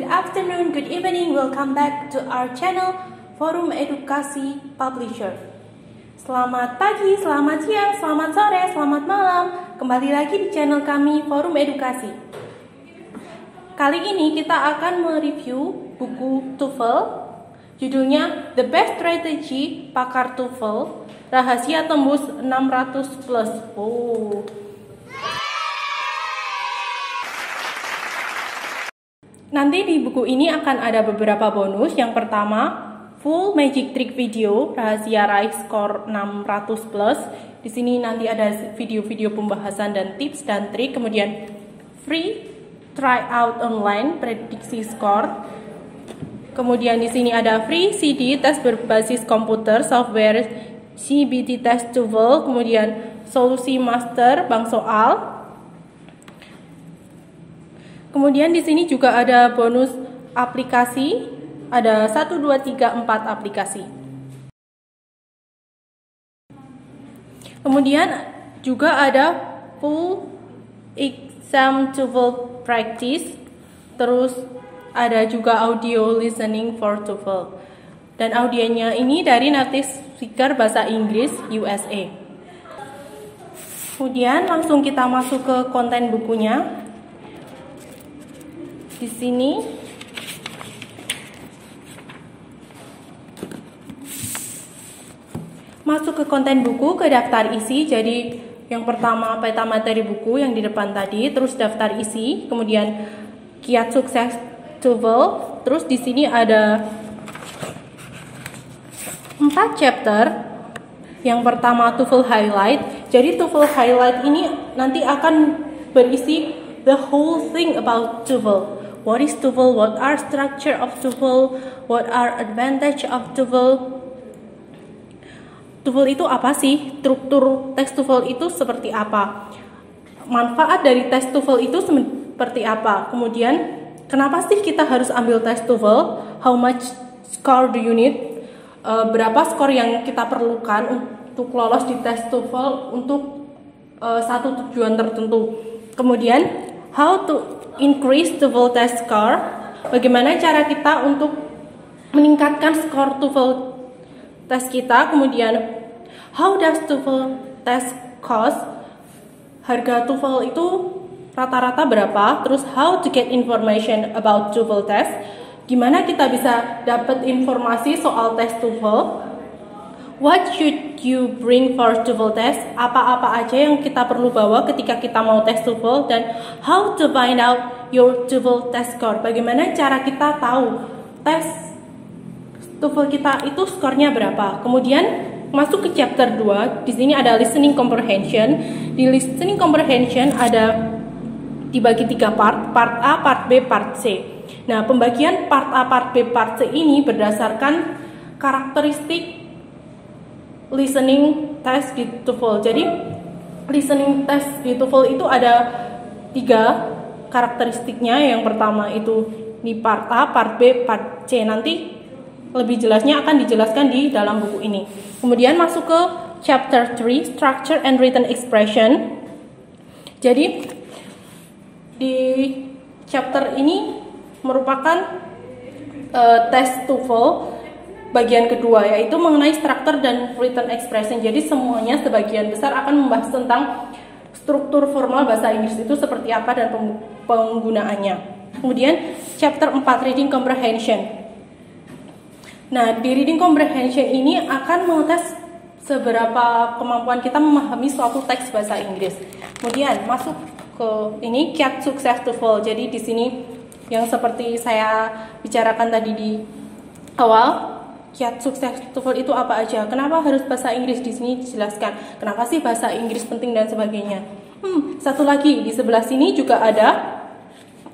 afternoon, good evening, welcome back to our channel Forum Edukasi Publisher. Selamat pagi, selamat siang, selamat sore, selamat malam. Kembali lagi di channel kami Forum Edukasi. Kali ini kita akan mereview buku TOEFL, judulnya The Best Strategy Pakar TOEFL, Rahasia Tembus 600+. Nanti di buku ini akan ada beberapa bonus. Yang pertama, full magic trick video rahasia raih skor 600+. Di sini nanti ada video-video pembahasan dan tips dan trik. Kemudian free try out online prediksi skor. Kemudian di sini ada free CD tes berbasis komputer software CBT Test TOEFL. Kemudian solusi master bank soal. Kemudian di sini juga ada bonus aplikasi, ada 1, 2, 3, 4 aplikasi. Kemudian juga ada full exam TOEFL practice, terus ada juga audio listening for TOEFL. Dan audionya ini dari native speaker bahasa Inggris USA. Kemudian langsung kita masuk ke konten bukunya. Di sini masuk ke konten buku, ke daftar isi. Jadi yang pertama peta materi buku yang di depan tadi, terus daftar isi, kemudian kiat sukses TOEFL. Terus di sini ada 4 chapter. Yang pertama TOEFL highlight. Jadi TOEFL highlight ini nanti akan berisi the whole thing about TOEFL. What is TOEFL? What are structure of TOEFL? What are advantage of TOEFL? TOEFL itu apa sih? Struktur tes TOEFL itu seperti apa? Manfaat dari tes TOEFL itu seperti apa? Kemudian, kenapa sih kita harus ambil tes TOEFL? How much score do you need? Berapa skor yang kita perlukan untuk lolos di tes TOEFL untuk satu tujuan tertentu? Kemudian, how to increase TOEFL test score. Bagaimana cara kita untuk meningkatkan skor TOEFL tes kita. Kemudian how does TOEFL test cost? Harga TOEFL itu rata-rata berapa? Terus how to get information about TOEFL test? Gimana kita bisa dapat informasi soal tes TOEFL? What should you bring for TOEFL test? Apa-apa aja yang kita perlu bawa ketika kita mau tes TOEFL, dan how to find out your TOEFL test score? Bagaimana cara kita tahu tes TOEFL kita itu skornya berapa? Kemudian masuk ke chapter 2. Di sini ada listening comprehension. Di listening comprehension ada dibagi 3 part, part A, part B, part C. Nah, pembagian part A, part B, part C ini berdasarkan karakteristik listening test di TOEFL. Jadi listening test di TOEFL itu ada 3 karakteristiknya. Yang pertama itu di part A, part B, part C. Nanti lebih jelasnya akan dijelaskan di dalam buku ini. Kemudian masuk ke chapter 3, structure and written expression. Jadi di chapter ini merupakan tes TOEFL bagian kedua, yaitu mengenai struktur dan written expression. Jadi semuanya sebagian besar akan membahas tentang struktur formal bahasa Inggris itu seperti apa dan penggunaannya. Kemudian chapter 4, reading comprehension. Nah, di reading comprehension ini akan mengetes seberapa kemampuan kita memahami suatu teks bahasa Inggris. Kemudian masuk ke ini kiat sukses TOEFL. Jadi di sini yang seperti saya bicarakan tadi di awal, kiat sukses TOEFL itu apa aja? Kenapa harus bahasa Inggris? Di sini dijelaskan. Kenapa sih bahasa Inggris penting dan sebagainya. Satu lagi di sebelah sini juga ada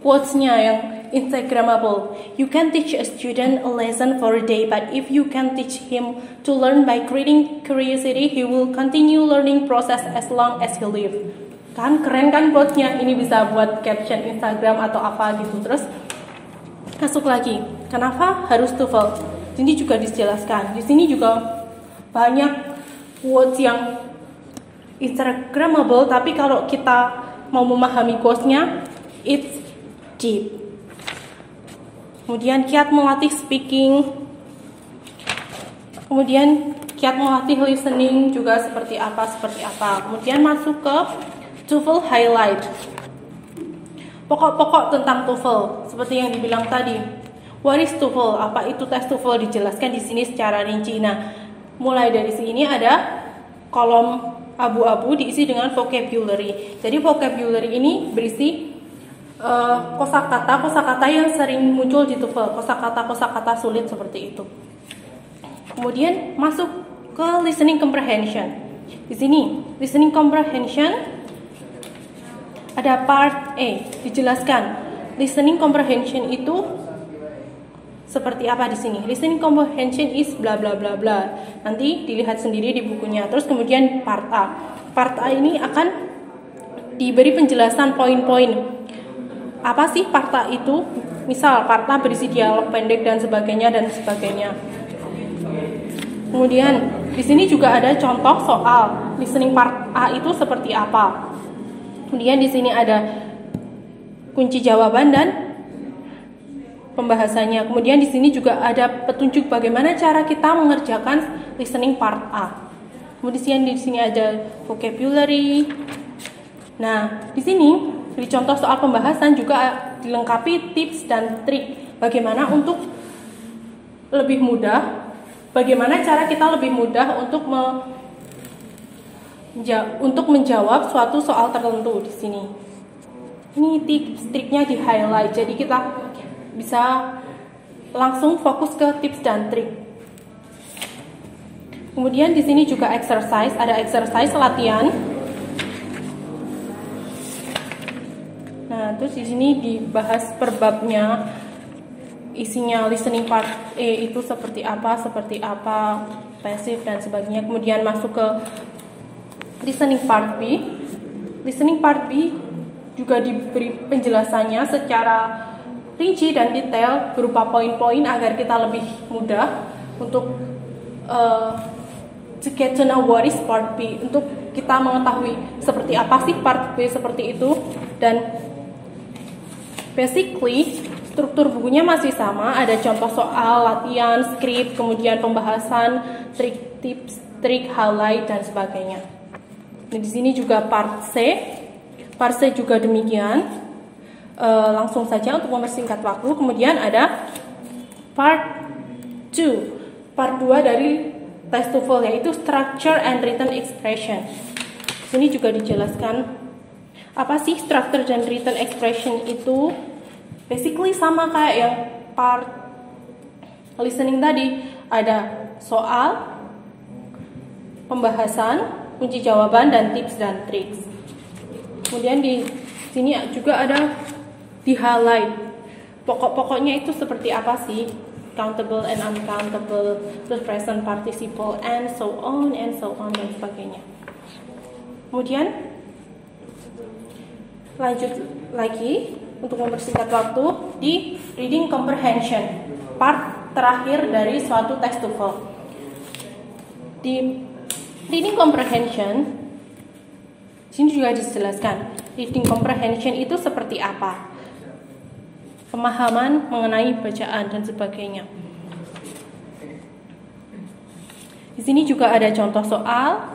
quotes-nya yang Instagramable. You can teach a student a lesson for a day, but if you can teach him to learn by creating curiosity, he will continue learning process as long as he live. Kan keren kan quotes-nya? Ini bisa buat caption Instagram atau apa gitu. Terus masuk lagi. Kenapa harus TOEFL? Ini juga dijelaskan. Di sini juga banyak quotes yang Instagramable, tapi kalau kita mau memahami quotes-nya, it's deep. Kemudian kiat melatih speaking. Kemudian kiat melatih listening juga seperti apa. Kemudian masuk ke TOEFL highlight. Pokok-pokok tentang TOEFL seperti yang dibilang tadi. What is TOEFL? Apa itu tes TOEFL? Dijelaskan di sini secara rinci. Nah, mulai dari sini ada kolom abu-abu diisi dengan vocabulary. Jadi vocabulary ini berisi kosakata yang sering muncul di TOEFL, kosakata sulit seperti itu. Kemudian masuk ke listening comprehension. Di sini listening comprehension ada part A, dijelaskan listening comprehension itu seperti apa di sini. Listening comprehension is bla bla bla bla. Nanti dilihat sendiri di bukunya. Terus kemudian part A. Part A ini akan diberi penjelasan poin-poin. Apa sih part A itu? Misal part A berisi dialog pendek dan sebagainya. Kemudian di sini juga ada contoh soal listening part A itu seperti apa. Kemudian di sini ada kunci jawaban dan pembahasannya. Kemudian di sini juga ada petunjuk bagaimana cara kita mengerjakan listening part A. Kemudian di sini ada vocabulary. Nah, di sini di contoh soal pembahasan juga dilengkapi tips dan trik bagaimana untuk lebih mudah, bagaimana cara kita lebih mudah untuk menjawab suatu soal tertentu di sini. Ini tips triknya di highlight. Jadi kita bisa langsung fokus ke tips dan trik. Kemudian di sini juga exercise, ada exercise latihan. Nah, terus di sini dibahas per babnya. Isinya listening part A itu seperti apa, passive dan sebagainya. Kemudian masuk ke listening part B. Listening part B juga diberi penjelasannya secara rinci dan detail berupa poin-poin agar kita lebih mudah untuk to get to know what is part B, untuk kita mengetahui seperti apa sih part B seperti itu. Dan basically struktur bukunya masih sama, ada contoh soal, latihan, skrip, kemudian pembahasan, trik, tips, trik, highlight dan sebagainya. Nah, di sini juga part C. Part C juga demikian. Langsung saja untuk mempersingkat waktu. Kemudian ada part 2. Part 2 dari tes TOEFL yaitu structure and written expression. Sini juga dijelaskan apa sih structure dan written expression itu. Basically sama kayak yang part listening tadi. Ada soal, pembahasan, kunci jawaban dan tips dan triks. Kemudian di sini juga ada di highlight. Pokok-pokoknya itu seperti apa sih? Countable and uncountable, terus present participle and so on dan sebagainya. Kemudian lanjut lagi untuk mempersingkat waktu di reading comprehension, part terakhir dari suatu tes TOEFL. Di reading comprehension sini juga dijelaskan reading comprehension itu seperti apa, pemahaman mengenai bacaan dan sebagainya. Di sini juga ada contoh soal,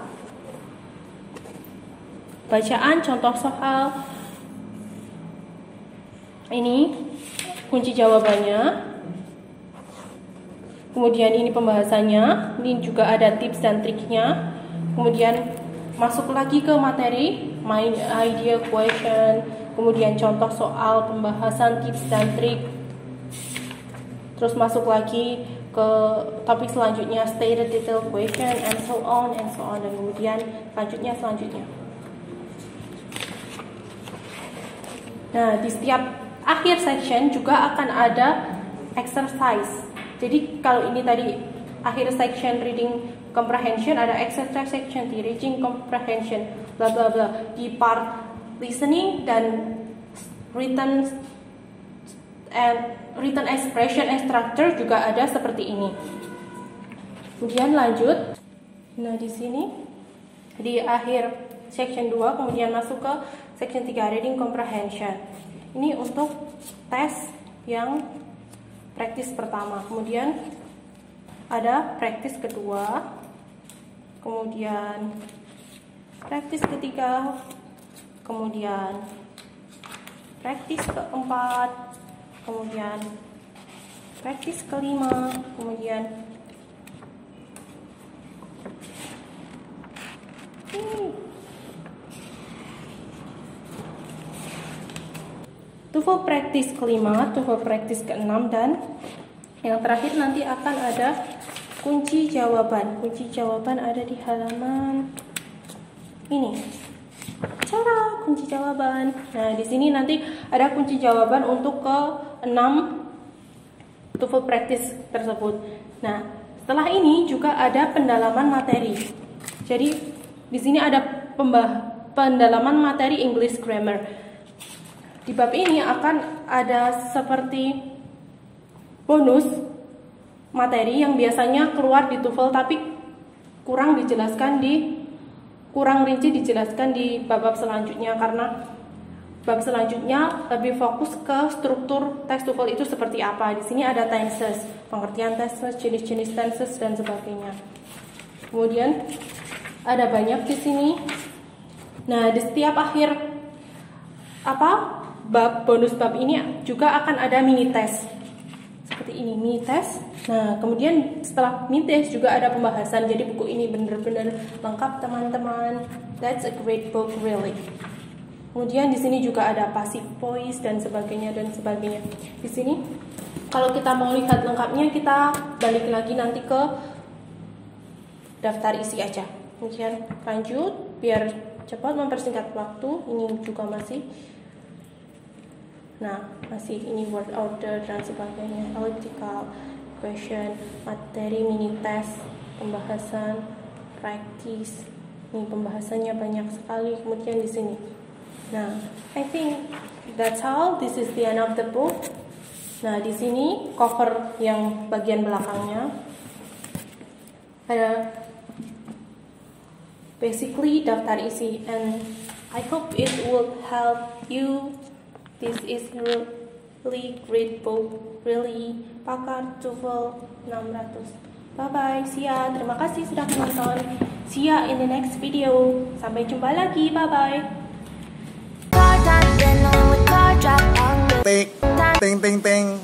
bacaan, contoh soal. Ini kunci jawabannya. Kemudian ini pembahasannya. Ini juga ada tips dan triknya. Kemudian masuk lagi ke materi, main idea question, kemudian contoh soal, pembahasan, tips dan trik. Terus masuk lagi ke topik selanjutnya, stated detail question and so on dan kemudian selanjutnya. Nah, di setiap akhir section juga akan ada exercise. Jadi kalau ini tadi akhir section reading comprehension, ada exercise section di reading comprehension bla bla bla. Di part listening dan written expression and structure juga ada seperti ini. Kemudian lanjut. Nah, di sini di akhir section 2 kemudian masuk ke section 3 reading comprehension. Ini untuk tes yang praktis pertama, kemudian ada praktis kedua, kemudian praktis ketiga, kemudian praktis keempat, kemudian praktis kelima, kemudian TOEFL praktis kelima, TOEFL praktis keenam, dan yang terakhir nanti akan ada kunci jawaban. Kunci jawaban ada di halaman ini. Cara kunci jawaban. Nah, di sini nanti ada kunci jawaban untuk ke-6 TOEFL praktis tersebut. Nah, setelah ini juga ada pendalaman materi. Jadi di sini ada pendalaman materi English grammar. Di bab ini akan ada seperti bonus materi yang biasanya keluar di TOEFL tapi kurang rinci dijelaskan di bab-bab selanjutnya, karena bab selanjutnya lebih fokus ke struktur teks TOEFL itu seperti apa. Di sini ada tenses, pengertian tenses, jenis-jenis tenses dan sebagainya. Kemudian ada banyak di sini. Nah, di setiap akhir bab bonus bab ini juga akan ada mini test. Seperti ini, mini test. Nah, kemudian setelah mini test juga ada pembahasan. Jadi buku ini benar-benar lengkap, teman-teman. That's a great book, really. Kemudian di sini juga ada passive voice dan sebagainya dan sebagainya. Di sini kalau kita mau lihat lengkapnya, kita balik lagi nanti ke daftar isi aja. Kemudian lanjut biar cepat mempersingkat waktu. Ini juga masih ini word order dan sebagainya, elliptical question, materi mini test, pembahasan, practice. Ini pembahasannya banyak sekali. Kemudian di sini. Nah, I think that's all. This is the end of the book. Nah, di sini cover yang bagian belakangnya ada basically daftar isi, and I hope it will help you. This is really great book, really. Pakar TOEFL 600. Bye bye, see ya. Terima kasih sudah menonton. See ya in the next video. Sampai jumpa lagi. Bye bye. Ting ting ting.